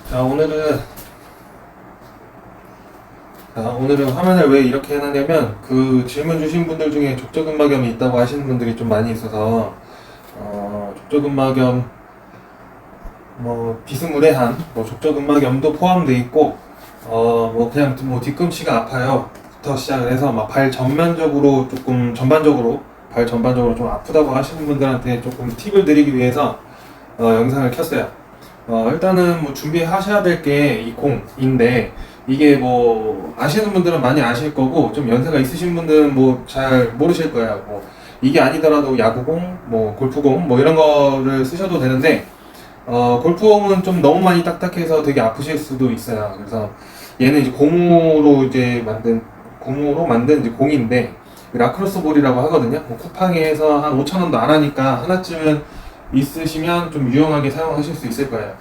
자, 오늘은 화면을 왜 이렇게 해놨냐면, 그 질문 주신 분들 중에 족저근막염이 있다고 하시는 분들이 좀 많이 있어서, 족저근막염, 비스무리한, 족저근막염도 포함되어 있고, 그냥 뒤꿈치가 아파요. 부터 시작을 해서, 발 전반적으로 좀 아프다고 하시는 분들한테 조금 팁을 드리기 위해서, 영상을 켰어요. 일단은 준비하셔야 될 게 이 공인데, 이게 아시는 분들은 많이 아실 거고, 좀 연세가 있으신 분들은 잘 모르실 거예요. 이게 아니더라도 야구공, 골프공, 이런 거를 쓰셔도 되는데, 골프공은 좀 너무 많이 딱딱해서 되게 아프실 수도 있어요. 그래서 얘는 이제 고무로 만든 이제 공인데, 라크로스 볼이라고 하거든요. 쿠팡에서 한 5,000원도 안 하니까 하나쯤은 있으시면 좀 유용하게 사용하실 수 있을 거예요.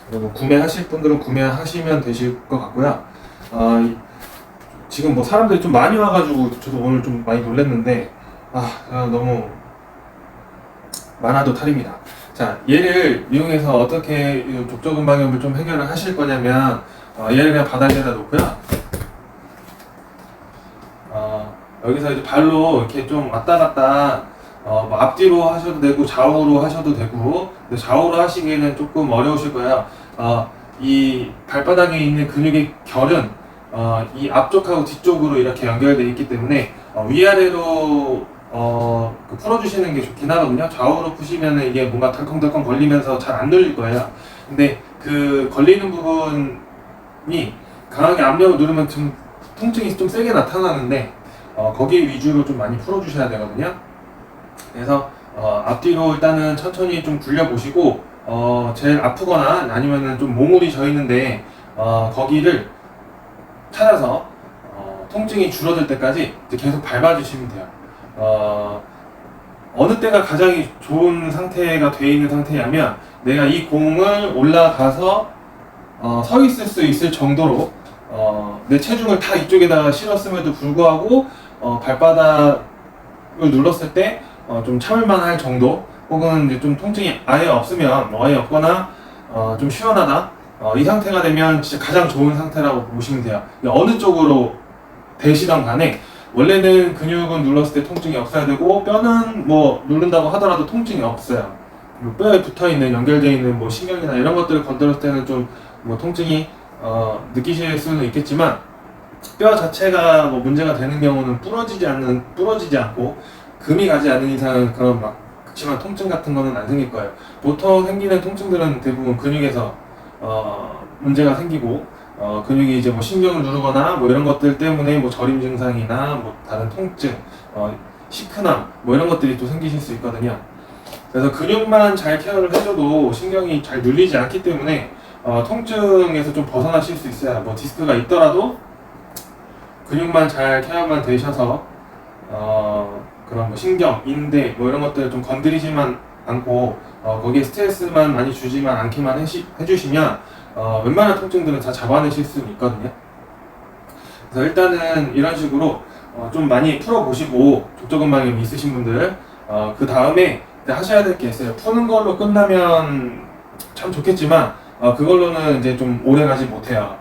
그리고 구매하실 분들은 구매하시면 되실 것 같고요. 지금 사람들이 좀 많이 와가지고 저도 오늘 좀 많이 놀랐는데, 너무 많아도 탈입니다. 자, 얘를 이용해서 어떻게 이 족저근막염을 좀 해결을 하실 거냐면, 얘를 그냥 바닥에다 놓고요. 여기서 이제 발로 이렇게 좀 왔다 갔다, 앞뒤로 하셔도 되고 좌우로 하셔도 되고, 근데 좌우로 하시기에는 조금 어려우실 거예요. 이 발바닥에 있는 근육의 결은 이 앞쪽하고 뒤쪽으로 이렇게 연결되어 있기 때문에 위아래로 풀어주시는 게 좋긴 하거든요. 좌우로 푸시면 이게 뭔가 덜컹덜컹 걸리면서 잘 안 눌릴 거예요. 근데 그 걸리는 부분이 강하게 압력을 누르면 좀 통증이 좀 세게 나타나는데, 거기 위주로 좀 많이 풀어주셔야 되거든요. 그래서 앞뒤로 일단은 천천히 좀 굴려보시고, 제일 아프거나 아니면은 좀 몽울이 져 있는데, 거기를 찾아서 통증이 줄어들 때까지 이제 계속 밟아주시면 돼요. 어느 때가 가장 좋은 상태가 되어 있는 상태냐면, 내가 이 공을 올라가서 서 있을 수 있을 정도로 내 체중을 다 이쪽에다가 실었음에도 불구하고 발바닥을 눌렀을 때 좀 참을만 할 정도, 혹은 이제 좀 통증이 아예 없으면, 아예 없거나 좀 시원하다, 이 상태가 되면 진짜 가장 좋은 상태라고 보시면 돼요. 어느 쪽으로 되시던 간에 원래는 근육은 눌렀을 때 통증이 없어야 되고, 뼈는 누른다고 하더라도 통증이 없어요. 뼈에 붙어있는, 연결되어 있는 신경이나 이런 것들을 건드렸을 때는 좀 통증이 느끼실 수는 있겠지만, 뼈 자체가 문제가 되는 경우는 부러지지 않고 금이 가지 않는 이상은 그런 그치만 통증 같은 거는 안 생길 거예요. 보통 생기는 통증들은 대부분 근육에서 문제가 생기고, 근육이 이제 신경을 누르거나 이런 것들 때문에 저림 증상이나 다른 통증, 시큰함 이런 것들이 또 생기실 수 있거든요. 그래서 근육만 잘 케어를 해줘도 신경이 잘 눌리지 않기 때문에 통증에서 좀 벗어나실 수 있어요. 디스크가 있더라도 근육만 잘 케어만 되셔서 그런 신경, 인대 이런 것들을 좀 건드리지만 않고, 거기에 스트레스만 많이 주지만 않게만 해주시면 웬만한 통증들은 다 잡아내실 수 있거든요. 그래서 일단은 이런 식으로 좀 많이 풀어보시고, 족저근막염이 있으신 분들 그 다음에 하셔야 될 게 있어요. 푸는 걸로 끝나면 참 좋겠지만 그걸로는 이제 좀 오래 가지 못해요.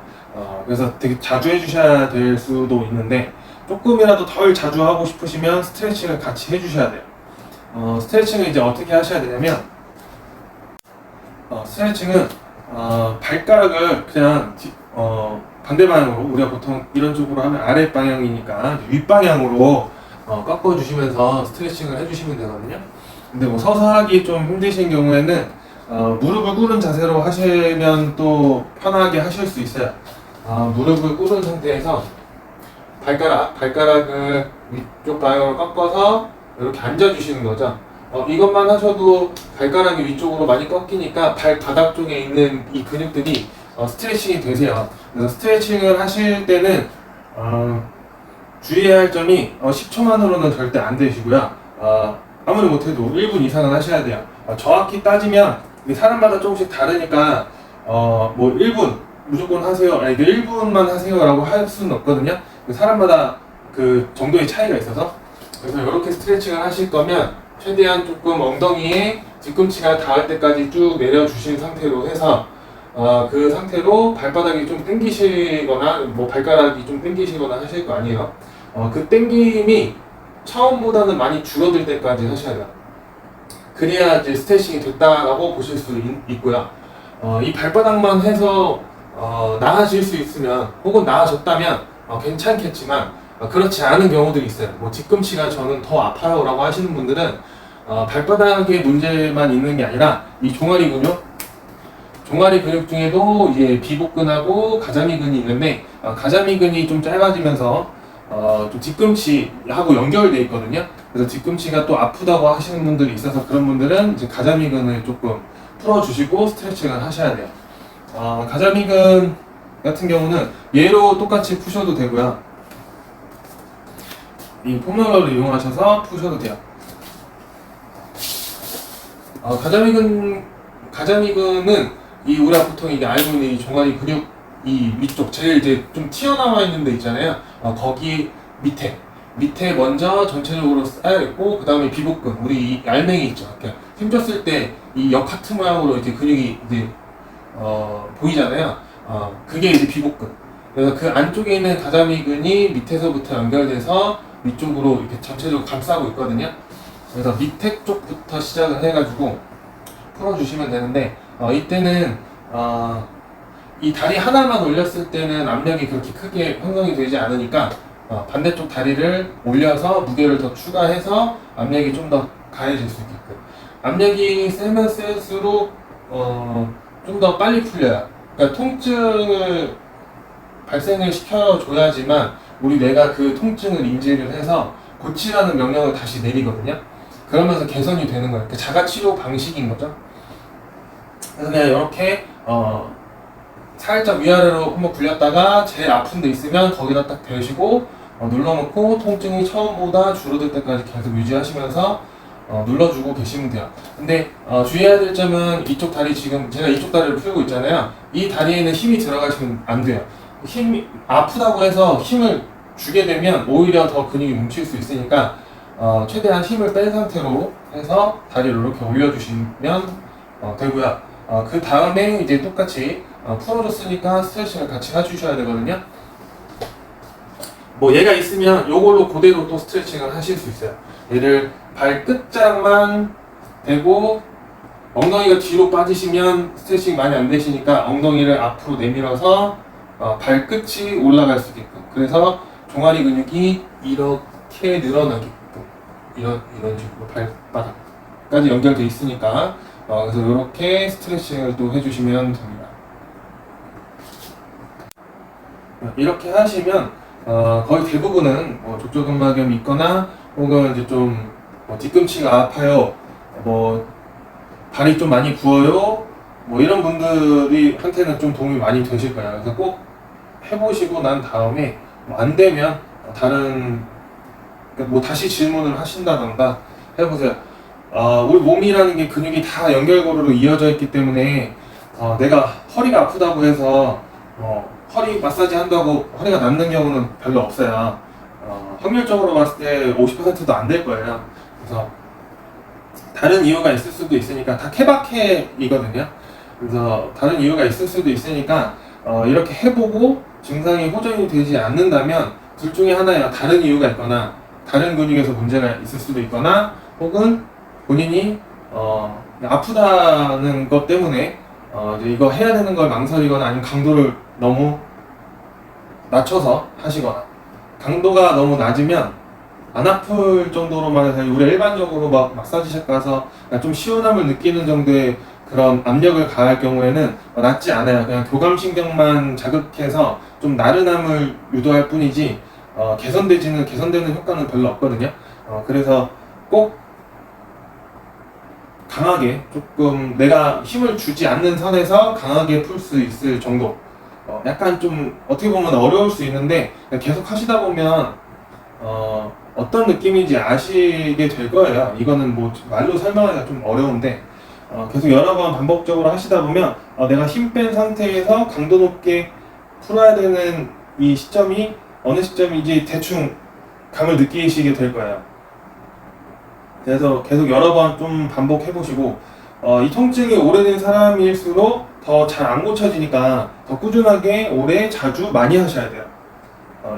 그래서 되게 자주 해주셔야 될 수도 있는데, 조금이라도 덜 자주 하고 싶으시면 스트레칭을 같이 해주셔야 돼요. 스트레칭을 이제 어떻게 하셔야 되냐면, 스트레칭은 발가락을 그냥 반대 방향으로, 우리가 보통 이런 쪽으로 하면 아래 방향이니까 윗방향으로 꺾어주시면서 스트레칭을 해주시면 되거든요. 근데 서서 하기 좀 힘드신 경우에는 무릎을 꿇은 자세로 하시면 또 편하게 하실 수 있어요. 무릎을 꿇은 상태에서 발가락을 위쪽 방향으로 꺾어서 이렇게 앉아주시는 거죠. 이것만 하셔도 발가락이 위쪽으로 많이 꺾이니까 발바닥 쪽에 있는 이 근육들이 스트레칭이 되세요. 그래서 스트레칭을 하실 때는 주의해야 할 점이 10초만으로는 절대 안 되시고요. 아무리 못해도 1분 이상은 하셔야 돼요. 정확히 따지면 사람마다 조금씩 다르니까 1분 무조건 하세요, 1분만 하세요 라고 할 수는 없거든요. 사람마다 그 정도의 차이가 있어서. 그래서 이렇게 스트레칭을 하실 거면 최대한 조금 엉덩이에 뒤꿈치가 닿을 때까지 쭉 내려주신 상태로 해서 그 상태로 발바닥이 좀 당기시거나 뭐 발가락이 좀 당기시거나 하실 거 아니에요. 그 당김이 처음보다는 많이 줄어들 때까지 하셔야 돼요. 그래야 이제 스트레칭이 됐다라고 보실 수 있고요. 이 발바닥만 해서 나아질 수 있으면 혹은 나아졌다면 괜찮겠지만 그렇지 않은 경우들이 있어요. 뭐 뒤꿈치가 저는 더 아파요 라고 하시는 분들은 발바닥에 문제만 있는 게 아니라 이 종아리 근육 중에도 이제 비복근하고 가자미근이 있는데 가자미근이 좀 짧아지면서 좀 뒤꿈치하고 연결돼 있거든요. 그래서 뒤꿈치가 또 아프다고 하시는 분들이 있어서 그런 분들은 이제 가자미근을 조금 풀어주시고 스트레칭을 하셔야 돼요. 가자미근 같은 경우는 얘로 똑같이 푸셔도 되고요. 이 폼롤러를 이용하셔서 푸셔도 돼요. 가자미근은 우리가 보통 이게 알고 있는 이 종아리 근육 이 위쪽 제일 이제 좀 튀어나와 있는 데 있잖아요. 거기 밑에 먼저 전체적으로 쌓여 있고 그 다음에 비복근 우리 이 알맹이 있죠. 그러니까 힘줬을 때 이 역하트 모양으로 이제 근육이 이제 보이잖아요. 그게 이제 비복근. 그래서 그 안쪽에 있는 가자미근이 밑에서부터 연결돼서 위쪽으로 이렇게 전체적으로 감싸고 있거든요. 그래서 밑에 쪽부터 시작을 해가지고 풀어주시면 되는데 이때는 이 다리 하나만 올렸을 때는 압력이 그렇게 크게 형성이 되지 않으니까 반대쪽 다리를 올려서 무게를 더 추가해서 압력이 좀 더 가해질 수 있게끔 압력이 세면 셀수록 좀 더 빨리 풀려요. 그러니까 통증을 발생을 시켜줘야지만 우리 뇌가 그 통증을 인지를 해서 고치라는 명령을 다시 내리거든요. 그러면서 개선이 되는 거예요. 그 자가치료 방식인 거죠. 그래서 그냥 이렇게 살짝 위아래로 한번 굴렸다가 제일 아픈 데 있으면 거기다 딱 대시고 눌러놓고 통증이 처음보다 줄어들 때까지 계속 유지하시면서 눌러주고 계시면 돼요. 근데 주의해야 될 점은 이쪽 다리 지금 제가 이쪽 다리를 풀고 있잖아요. 이 다리에는 힘이 들어가시면 안 돼요. 힘이 아프다고 해서 힘을 주게 되면 오히려 더 근육이 뭉칠 수 있으니까 최대한 힘을 뺀 상태로 해서 다리를 이렇게 올려주시면 되고요. 그 다음에 이제 똑같이 풀어줬으니까 스트레칭을 같이 해주셔야 되거든요. 뭐 얘가 있으면 요걸로 그대로 또 스트레칭을 하실 수 있어요. 얘를 발끝자락만 대고 엉덩이가 뒤로 빠지시면 스트레칭 많이 안 되시니까 엉덩이를 앞으로 내밀어서 발끝이 올라갈 수 있게끔 그래서 종아리 근육이 이렇게 늘어나게끔 이런 식으로 발바닥까지 연결돼 있으니까 그래서 이렇게 스트레칭을 또 해주시면 됩니다. 이렇게 하시면 거의 대부분은 족저근막염이 있거나 혹은 이제 좀 뒤꿈치가 아파요, 발이 좀 많이 부어요, 이런 분들이 한테는 좀 도움이 많이 되실 거예요. 그래서 꼭 해보시고 난 다음에 안 되면 다른 다시 질문을 하신다던가 해보세요. 우리 몸이라는 게 근육이 다 연결고리로 이어져 있기 때문에 내가 허리가 아프다고 해서 허리 마사지 한다고 허리가 낫는 경우는 별로 없어요. 확률적으로 봤을 때 50%도 안 될 거예요. 그래서 다른 이유가 있을 수도 있으니까 다 케바케이거든요. 그래서 다른 이유가 있을 수도 있으니까 이렇게 해보고 증상이 호전이 되지 않는다면 둘 중에 하나예요. 다른 이유가 있거나 다른 근육에서 문제가 있을 수도 있거나 혹은 본인이 아프다는 것 때문에 이제 이거 해야 되는 걸 망설이거나 아니면 강도를 너무 낮춰서 하시거나 강도가 너무 낮으면 안 아플 정도로만 해서 우리 일반적으로 막 마사지샵 가서 좀 시원함을 느끼는 정도의 그런 압력을 가할 경우에는 낫지 않아요. 그냥 교감신경만 자극해서 좀 나른함을 유도할 뿐이지 개선되는 효과는 별로 없거든요. 그래서 꼭 강하게 조금 내가 힘을 주지 않는 선에서 강하게 풀 수 있을 정도. 약간 좀 어떻게 보면 어려울 수 있는데 계속 하시다 보면 어떤 느낌인지 아시게 될 거예요. 이거는 말로 설명하기가 좀 어려운데 계속 여러 번 반복적으로 하시다 보면 내가 힘 뺀 상태에서 강도 높게 풀어야 되는 이 시점이 어느 시점인지 대충 감을 느끼시게 될 거예요. 그래서 계속 여러 번 좀 반복해 보시고 이 통증이 오래된 사람일수록 더 잘 안 고쳐지니까 더 꾸준하게 오래 자주 많이 하셔야 돼요.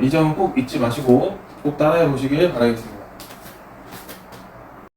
이 점은 꼭 잊지 마시고 꼭 따라해 보시길 바라겠습니다.